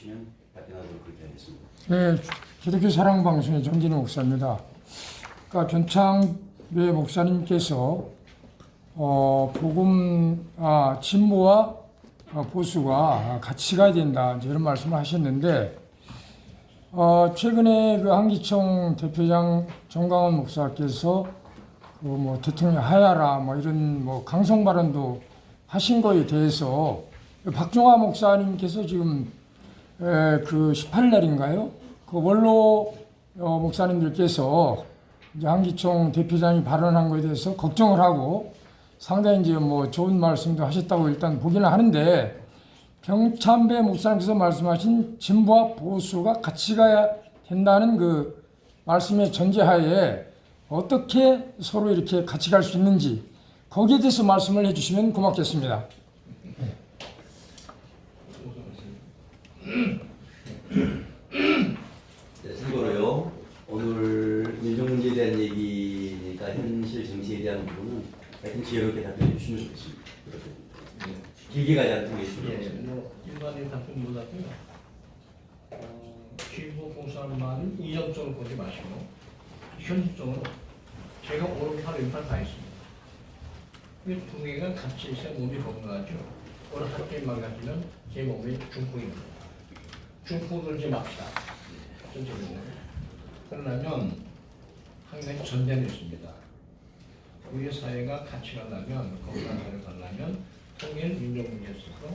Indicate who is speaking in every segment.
Speaker 1: 해주시면 답변하도록 그렇게 하겠습니다.
Speaker 2: 네, 기독교 사랑방송의 정진우 목사입니다. 그러니까 변창배 목사님께서 진보와 보수가 같이 가야 된다 이런 말씀을 하셨는데 최근에 그 한기총 대표장 정강원 목사께서 대통령 하야라 이런 강성 발언도 하신 거에 대해서 박종화 목사님께서 지금 그 18일 날인가요? 그 원로 목사님들께서 이제 한기총 대표장이 발언한 거에 대해서 걱정을 하고 상당히 이제 좋은 말씀도 하셨다고 일단 보기는 하는데 병참배 목사님께서 말씀하신 진보와 보수가 같이 가야 된다는 그 말씀의 전제하에 어떻게 서로 이렇게 같이 갈 수 있는지 거기에 대해서 말씀을 해주시면 고맙겠습니다.
Speaker 1: 네, 참고로요. 오늘 민족 문제에 대한 얘기니까 현실 정치에 대한 부분은 하여튼 지혜롭게 답변해 주시면 좋겠습니다. 길게 가지 않고 계시면
Speaker 3: 일반인 답변보다도요. 진보 보수하는 말은 이념적으로 보지 마시고 현실적으로 제가 오른팔 왼팔 다 있습니다. 이 두 개가 같이 있어야 몸이 건강하죠. 어느 한쪽만 가지면 제 몸이 중풍입니다. 중풍 들지 맙시다. 전체적으로. 그러려면 한 가지 전제는 있습니다. 우리 사회가 같이 가려면 건강한 사회를 가려면 통일 민족 문제에 있어서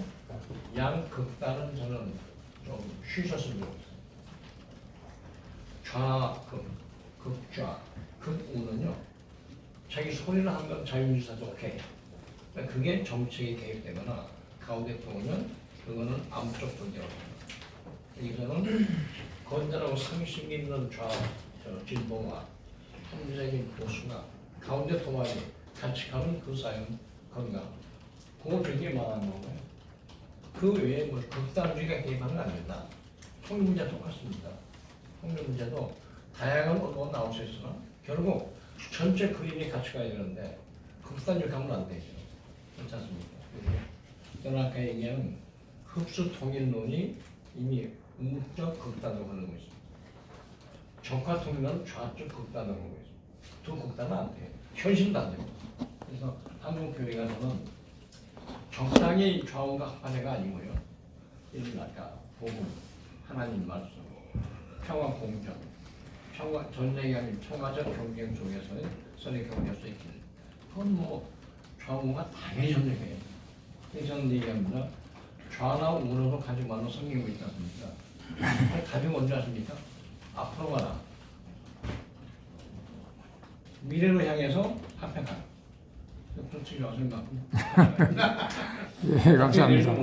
Speaker 3: 양극단은 저는 좀 쉬셨으면 좋겠어요. 좌극, 극좌, 극우는요. 자기 소리를 한 건 자유민주사도 오케이. 그게 정책에 개입되거나 가운데 들어오면 그거는 암적 존재라고 합니다. 여기서는 건전하고 상식 있는 진보와 합리적인 보수가 가운데 도마에 같이 가는 그 사회는 건강. 그거 되게 말하는 거고요. 그 외에 극단주의가 개입하면 안 된다. 통일 문제 똑같습니다. 통일 문제도 다양한 언어가 나올 수 있으나 결국 전체 그림이 같이 가야 되는데 극단주의 가면 안 되죠. 그렇지 않습니까? 저는 아까 얘기한 흡수 통일론이 이미 우적 극단으로 가는 것입니다. 적화 통일론은 좌측 극단으로 가는 것입니다. 두 극단은 안 돼요. 현실도 안 됩니다. 그래서 한국교회가 저는 적당히 좌우가 합한해가 아니고요. 이런 아까 복음, 하나님 말씀, 평화 공존, 평화 전쟁이 아닌 평화적 경쟁 속에서의 선의 경쟁할 수 있기는 그건 좌우가 당연히 전쟁이에요. 그래서 저는 얘기합니다. 좌나 우로로 가지고 만든 성경이 있지 않습니까? 답이 뭔지 아십니까? 앞으로 가라. 미래로 향해서 합해가라. 그렇지 않습니까?
Speaker 2: 예, 감사합니다.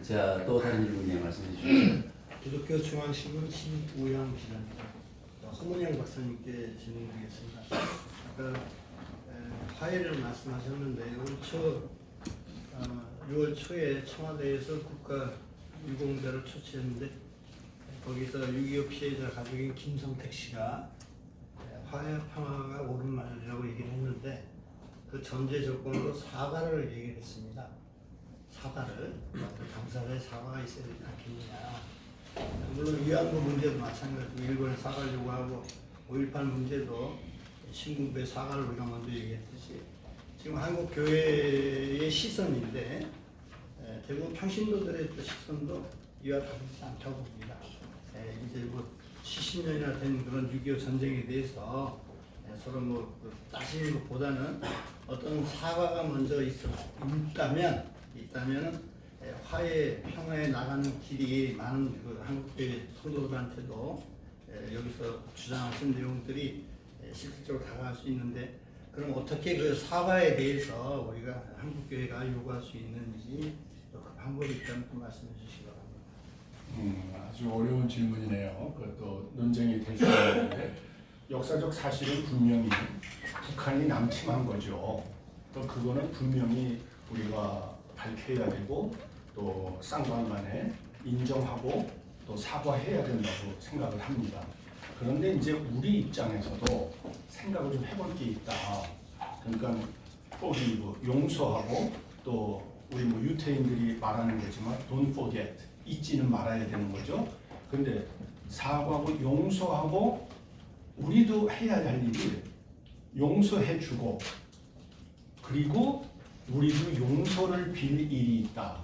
Speaker 1: 자, 또 다른 질문에 말씀해 주시죠.
Speaker 4: 기독교 중앙신문 신우영 기자입니다. 홍문영 박사님께 질문드리겠습니다. 아까 화해를 말씀하셨는데 올 6월 초에 청와대에서 국가 유공자를 초치했는데 거기서 6.25 피해자 가족인 김성택 씨가 화해 평화가 옳은 말이라고 얘기를 했는데 그 전제 조건으로 사과를 얘기를 했습니다. 사과를 당사자의 사과가 있어야 되지 않겠느냐. 물론 위안부 문제도 마찬가지고 일본에 사과를 요구하고 5.18 문제도 신군부의 사과를 우리가 먼저 얘기했듯이 지금 한국 교회의 시선인데 대부분 평신도들의 시선도 이와 다르지 않다고 봅니다. 이제 70년이나 된 그런 6.25 전쟁에 대해서 서로 따지는 것보다는 어떤 사과가 먼저 있다면 화해 평화에 나가는 길이 많은 그 한국교회 성도들한테도 여기서 주장하신 내용들이 실질적으로 다가갈 수 있는데 그럼 어떻게 그 사과에 대해서 우리가 한국교회가 요구할 수 있는지 그 방법이 있다면 그 말씀해 주시기 바랍니다.
Speaker 5: 아주 어려운 질문이네요. 그것도 논쟁이 될 수 있는데 역사적 사실은 분명히 북한이 남침한 거죠. 또 그거는 분명히 우리가 밝혀야 되고 또 쌍방간에 인정하고 또 사과해야 된다고 생각을 합니다. 그런데 이제 우리 입장에서도 생각을 좀 해볼 게 있다. 그러니까 우리 용서하고 또 우리 뭐 유태인들이 말하는 거지만 don't forget, 잊지는 말아야 되는 거죠. 근데 사과하고 용서하고 우리도 해야 할 일이 용서해주고 그리고 우리도 용서를 빌 일이 있다.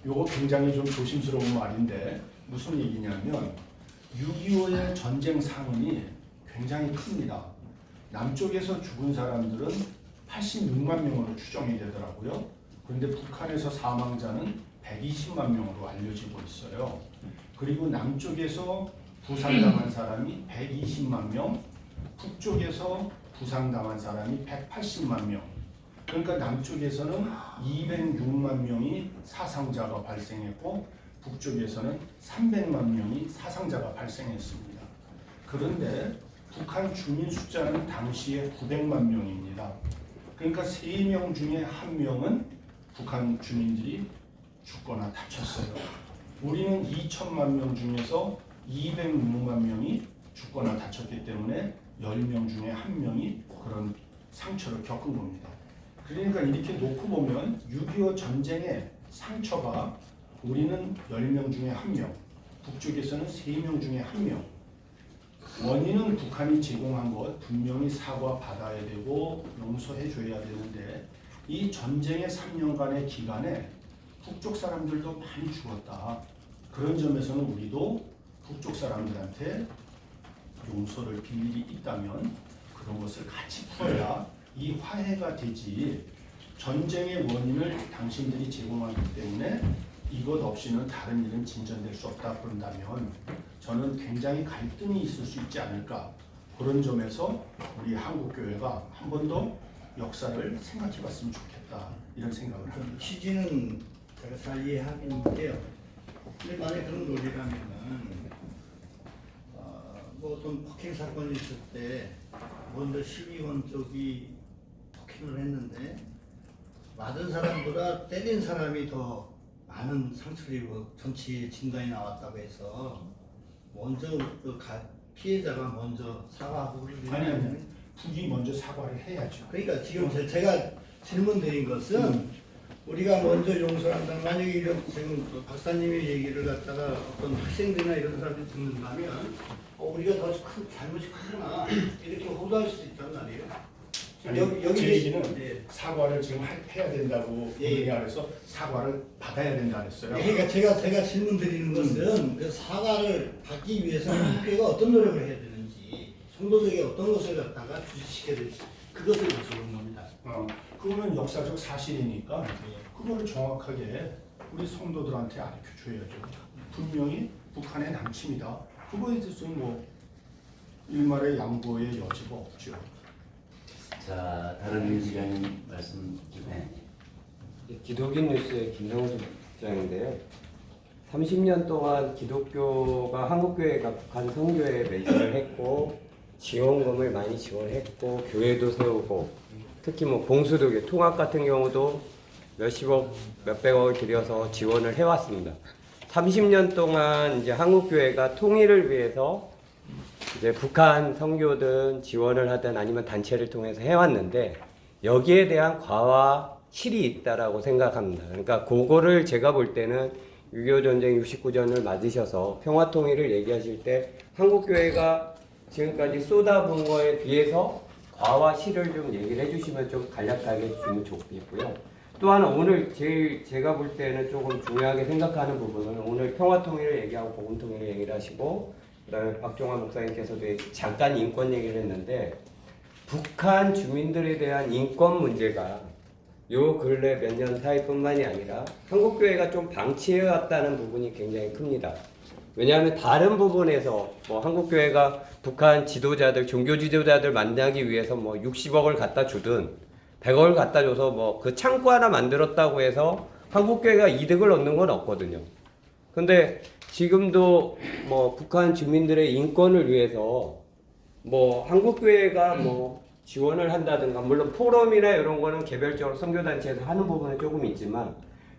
Speaker 5: 요거 굉장히 좀 조심스러운 말인데 무슨 얘기냐면 6.25의 전쟁 상흔이 굉장히 큽니다. 남쪽에서 죽은 사람들은 86만 명으로 추정이 되더라고요. 그런데 북한에서 사망자는 120만 명으로 알려지고 있어요. 그리고 남쪽에서 부상당한 사람이 120만 명, 북쪽에서 부상당한 사람이 180만 명. 그러니까 남쪽에서는 206만 명이 사상자가 발생했고 북쪽에서는 300만 명이 사상자가 발생했습니다. 그런데 북한 주민 숫자는 당시에 900만 명입니다. 그러니까 3명 중에 1명은 북한 주민들이 죽거나 다쳤어요. 우리는 2천만 명 중에서 206만 명이 죽거나 다쳤기 때문에 10명 중에 1명이 그런 상처를 겪은 겁니다. 그러니까 이렇게 놓고 보면 6.25 전쟁의 상처가 우리는 10명 중에 1명, 북쪽에서는 3명 중에 1명. 원인은 북한이 제공한 것 분명히 사과받아야 되고 용서해줘야 되는데 이 전쟁의 3년간의 기간에 북쪽 사람들도 많이 죽었다. 그런 점에서는 우리도 북쪽 사람들한테 용서를 빌 일이 있다면 그런 것을 같이 풀어야 이 화해가 되지. 전쟁의 원인을 당신들이 제공하기 때문에 이것 없이는 다른 일은 진전될 수 없다 그런다면 저는 굉장히 갈등이 있을 수 있지 않을까. 그런 점에서 우리 한국교회가 한 번 더 역사를 생각해 봤으면 좋겠다 이런 생각을 합니다.
Speaker 4: 취지는 제가 잘 이해하는데요. 근데 만약 그런 논리라면은 뭐 어떤 폭행 사건이 있을 때 먼저 시위원 쪽이 폭행을 했는데 맞은 사람보다 때린 사람이 더 많은 상처를 입고 전치 진단이 나왔다고 해서 먼저 피해자가 먼저 사과하고
Speaker 5: 아니 북이 먼저 사과를 해야죠.
Speaker 4: 그러니까 지금 제가 질문 드린 것은 우리가 먼저 용서를 한다면 만약에 이런 지금 박사님의 얘기를 갖다가 어떤 학생들이나 이런 사람들이 듣는다면 우리가 더 큰 잘못이 크구나 이렇게 호도할 수도 있단 말이에요.
Speaker 5: 아니, 제 얘기는
Speaker 4: 예.
Speaker 5: 사과를 지금 해야 된다고 얘기해서 사과를 받아야 된다 그랬어요.
Speaker 4: 그러니까 제가 질문 드리는 것은 그 사과를 받기 위해서 한국교회가 어떤 노력을 해야 되는지 성도들에게 어떤 것을 갖다가 주시시켜야 될지 그것을 여쭤보는 겁니다.
Speaker 5: 그거는 역사적 사실이니까 그거를 정확하게 우리 성도들한테 알려줘야죠. 분명히 북한의 남침이다. 그거에 대해서는 뭐 일말의 양보의 여지가 없죠.
Speaker 1: 자, 다른 기자님 말씀 주세요.
Speaker 6: 기독인 뉴스의 김성수 국장인데요. 30년 동안 기독교가 한국교회가 북한 선교에 매진을 했고 지원금을 많이 지원했고 교회도 세우고 특히 뭐 봉수도교 통합 같은 경우도 몇십억 몇백억을 들여서 지원을 해왔습니다. 30년 동안 이제 한국교회가 통일을 위해서 이제 북한 선교든 지원을 하든 아니면 단체를 통해서 해왔는데 여기에 대한 과와 실이 있다라고 생각합니다. 그러니까 그거를 제가 볼 때는 6.25 전쟁 69전을 맞으셔서 평화통일을 얘기하실 때 한국교회가 지금까지 쏟아부은 거에 비해서 과와 실을 좀 얘기를 해주시면 좀 간략하게 주면 좋겠고요. 또 하나 오늘 제가 볼 때는 조금 중요하게 생각하는 부분은 오늘 평화통일을 얘기하고 복음통일을 얘기를 하시고 그다음에 박종환 목사님께서도 잠깐 인권 얘기를 했는데 북한 주민들에 대한 인권 문제가 요 근래 몇 년 사이뿐만이 아니라 한국교회가 좀 방치해왔다는 부분이 굉장히 큽니다. 왜냐하면 다른 부분에서 뭐 한국교회가 북한 지도자들, 종교 지도자들 만나기 위해서 뭐 60억을 갖다 주든 100억을 갖다 줘서 뭐 그 창구 하나 만들었다고 해서 한국교회가 이득을 얻는 건 없거든요. 근데 지금도 뭐 북한 주민들의 인권을 위해서 뭐 한국교회가 뭐 지원을 한다든가 물론 포럼이나 이런 거는 개별적으로 선교단체에서 하는 부분은 조금 있지만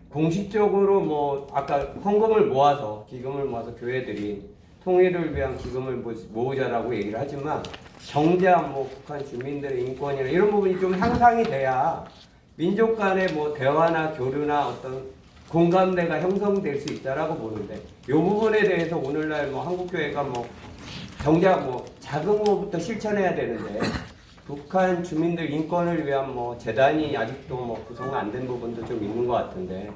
Speaker 6: 공식적으로 뭐 아까 헌금을 모아서 기금을 모아서 교회들이 통일을 위한 기금을 모으자라고 얘기를 하지만 정작 뭐 북한 주민들의 인권이나 이런 부분이 좀 향상이 돼야 민족 간의 뭐 대화나 교류나 어떤 공감대가 형성될 수 있다라고 보는데 이 부분에 대해서 오늘날 뭐 한국교회가 뭐 정작 뭐 작은 거부터 실천해야 되는데 북한 주민들 인권을 위한 뭐 재단이 아직도 뭐 구성 안 된 부분도 좀 있는 것 같은데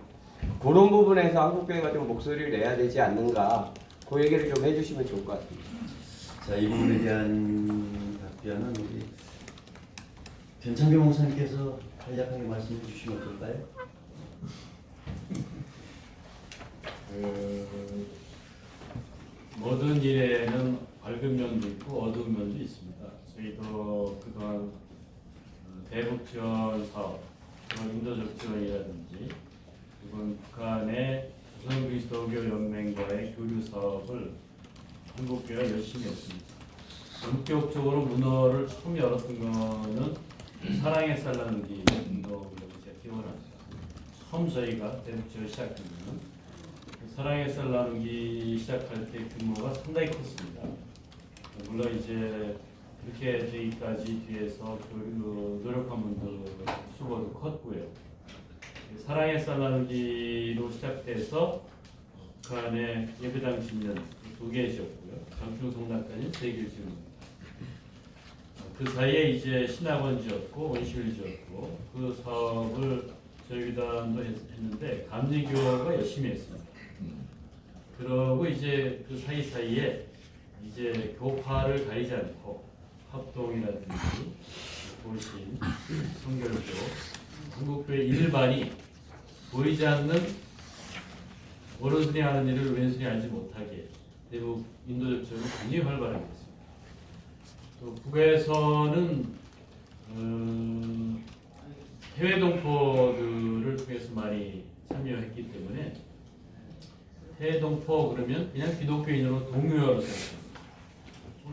Speaker 6: 그런 부분에서 한국교회가 좀 목소리를 내야 되지 않는가 그 얘기를 좀 해주시면 좋을 것 같습니다.
Speaker 1: 자, 이 부분에 대한 답변은 우리 변창규 목사님께서 간략하게 말씀해 주시면 어떨까요?
Speaker 7: 모든 일에는 밝은 면도 있고 어두운 면도 있습니다. 저희도 그동안 대북 지원 사업, 인도적 지원이라든지 이번 북한의 조선 그리스도교 연맹과의 교류 사업을 한국교회가 열심히 했습니다. 본격적으로 문어를 처음 열었던 거는 사랑의 쌀 나누기 운동을 제가 기원합니다. 처음 저희가 대북 지원 시작한 거는 사랑의 쌀 나누기 시작할 때 규모가 상당히 컸습니다. 물론 이제 그렇게 되기까지 뒤에서 노력한 분들 수고도 컸고요. 사랑의 쌀 나누기로 시작돼서 북한의 예배당 짓는 2개 지었고요. 장충성당까지 3개를 지은 그 사이에 이제 신학원 지었고 원시를 지었고 그 사업을 저희 교단도 했는데 감리교가 열심히 했습니다. 그러고 이제 그 사이사이에 이제 교파를 가리지 않고 합동이라든지 보신, 성결교, 한국교회 일반이 보이지 않는 어른들이 하는 일을 왼손이 알지 못하게 대북 인도적 지원을 굉장히 활발하게 했습니다. 또 북에서는 해외 동포들을 통해서 많이 참여했기 때문에 해외 동포 그러면 그냥 기독교인으로 동요로 생각합니다.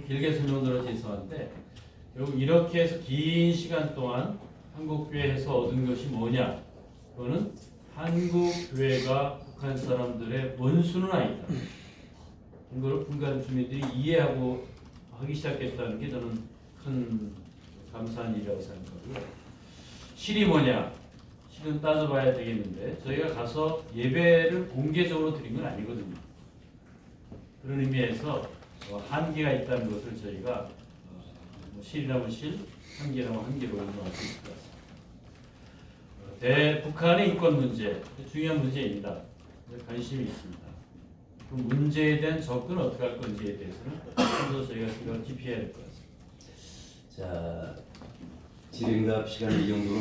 Speaker 7: 길게 설명드려 죄송한데 이렇게 해서 긴 시간 동안 한국교회에서 얻은 것이 뭐냐? 그거는 한국교회가 북한 사람들의 원수는 아니다. 이걸 북한 주민들이 이해하고 하기 시작했다는 게 저는 큰 감사한 일이라고 생각하고요. 실이 뭐냐? 실은 따져봐야 되겠는데 저희가 가서 예배를 공개적으로 드린 건 아니거든요. 그런 의미에서 한계가 있다는 것을 저희가 실이라면 실, 한계라면 한계로 인정할 수 있을 것 같습니다. 북한의 인권 문제, 중요한 문제입니다. 관심이 있습니다. 그 문제에 대한 접근 어떻게 할 건지에 대해서는 좀 더 저희가 생각을 깊이 해야 될 것 같습니다.
Speaker 1: 자, 질의응답 시간을 이 정도로